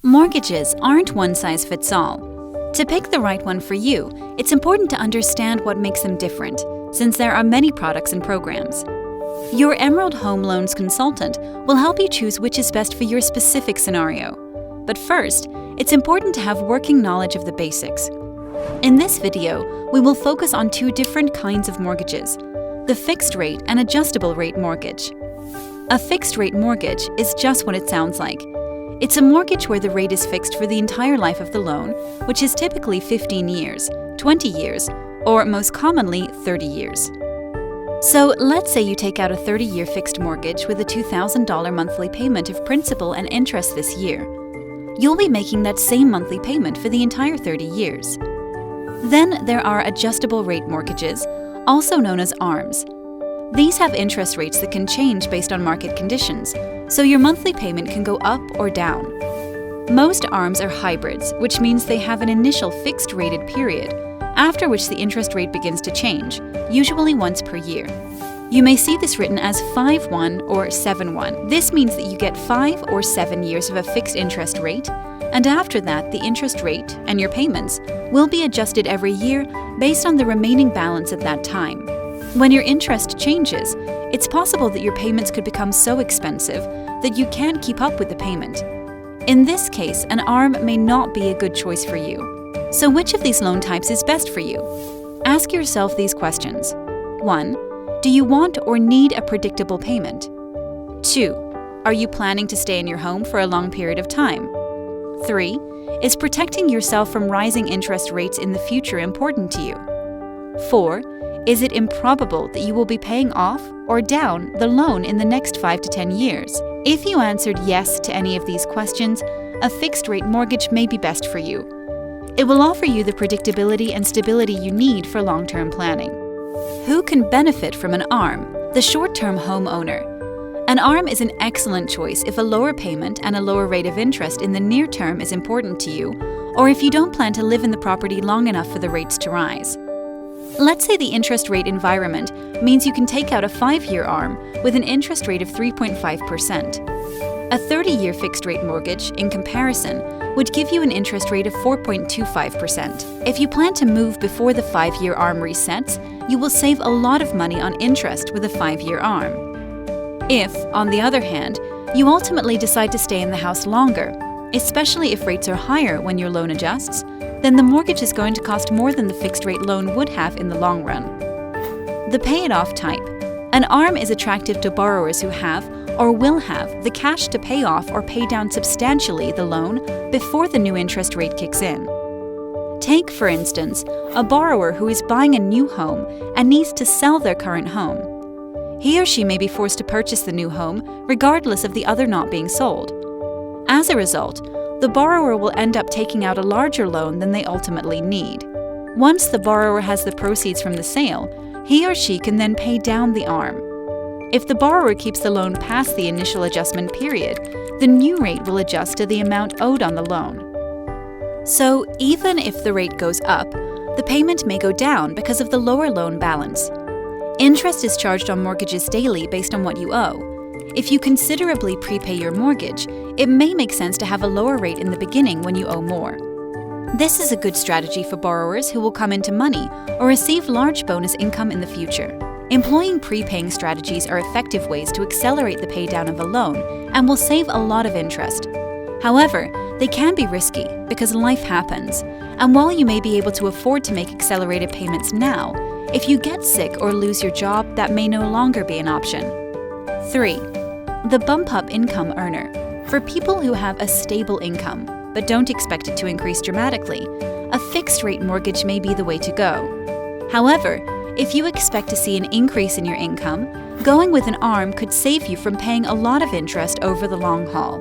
Mortgages aren't one size fits all. To pick the right one for you, it's important to understand what makes them different, since there are many products and programs. Your Emerald Home Loans consultant will help you choose which is best for your specific scenario. But first, it's important to have working knowledge of the basics. In this video, we will focus on two different kinds of mortgages: the fixed rate and adjustable rate mortgage. A fixed rate mortgage is just what it sounds like. It's a mortgage where the rate is fixed for the entire life of the loan, which is typically 15 years, 20 years, or most commonly 30 years. So let's say you take out a 30-year fixed mortgage with a $2,000 monthly payment of principal and interest this year. You'll be making that same monthly payment for the entire 30 years. Then there are adjustable rate mortgages, also known as ARMs. These have interest rates that can change based on market conditions, so your monthly payment can go up or down. Most ARMs are hybrids, which means they have an initial fixed rated period, after which the interest rate begins to change, usually once per year. You may see this written as 5-1 or 7-1. This means that you get 5 or 7 years of a fixed interest rate, and after that the interest rate and your payments will be adjusted every year based on the remaining balance at that time. When your interest changes, it's possible that your payments could become so expensive that you can't keep up with the payment. In this case, an ARM may not be a good choice for you. So which of these loan types is best for you? Ask yourself these questions. 1. Do you want or need a predictable payment? 2. Are you planning to stay in your home for a long period of time? 3. Is protecting yourself from rising interest rates in the future important to you? 4. Is it improbable that you will be paying off or down the loan in the next 5 to 10 years? If you answered yes to any of these questions, a fixed-rate mortgage may be best for you. It will offer you the predictability and stability you need for long-term planning. Who can benefit from an ARM? The short-term homeowner. An ARM is an excellent choice if a lower payment and a lower rate of interest in the near term is important to you, or if you don't plan to live in the property long enough for the rates to rise. Let's say the interest rate environment means you can take out a 5-year ARM with an interest rate of 3.5%. A 30-year fixed-rate mortgage, in comparison, would give you an interest rate of 4.25%. If you plan to move before the 5-year ARM resets, you will save a lot of money on interest with a 5-year ARM. If, on the other hand, you ultimately decide to stay in the house longer, especially if rates are higher when your loan adjusts, then the mortgage is going to cost more than the fixed-rate loan would have in the long run. The pay-it-off type. An ARM is attractive to borrowers who have, or will have, the cash to pay off or pay down substantially the loan before the new interest rate kicks in. Take, for instance, a borrower who is buying a new home and needs to sell their current home. He or she may be forced to purchase the new home regardless of the other not being sold. As a result, the borrower will end up taking out a larger loan than they ultimately need. Once the borrower has the proceeds from the sale, he or she can then pay down the ARM. If the borrower keeps the loan past the initial adjustment period, the new rate will adjust to the amount owed on the loan. So, even if the rate goes up, the payment may go down because of the lower loan balance. Interest is charged on mortgages daily based on what you owe. If you considerably prepay your mortgage, it may make sense to have a lower rate in the beginning when you owe more. This is a good strategy for borrowers who will come into money or receive large bonus income in the future. Employing prepaying strategies are effective ways to accelerate the paydown of a loan and will save a lot of interest. However, they can be risky because life happens, and while you may be able to afford to make accelerated payments now, if you get sick or lose your job, that may no longer be an option. 3. The bump-up income earner. For people who have a stable income, but don't expect it to increase dramatically, a fixed-rate mortgage may be the way to go. However, if you expect to see an increase in your income, going with an ARM could save you from paying a lot of interest over the long haul.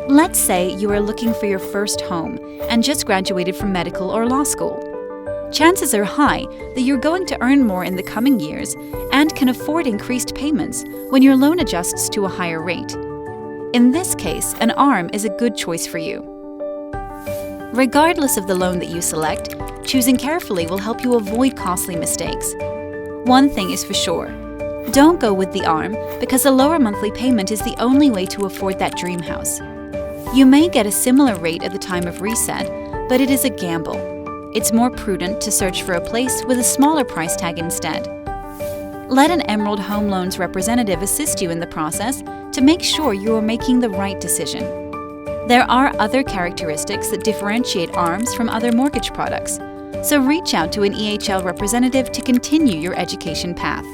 Let's say you are looking for your first home and just graduated from medical or law school. Chances are high that you're going to earn more in the coming years and can afford increased payments when your loan adjusts to a higher rate. In this case, an ARM is a good choice for you. Regardless of the loan that you select, choosing carefully will help you avoid costly mistakes. One thing is for sure, don't go with the ARM because a lower monthly payment is the only way to afford that dream house. You may get a similar rate at the time of reset, but it is a gamble. It's more prudent to search for a place with a smaller price tag instead. Let an Emerald Home Loans representative assist you in the process to make sure you are making the right decision. There are other characteristics that differentiate ARMS from other mortgage products, so reach out to an EHL representative to continue your education path.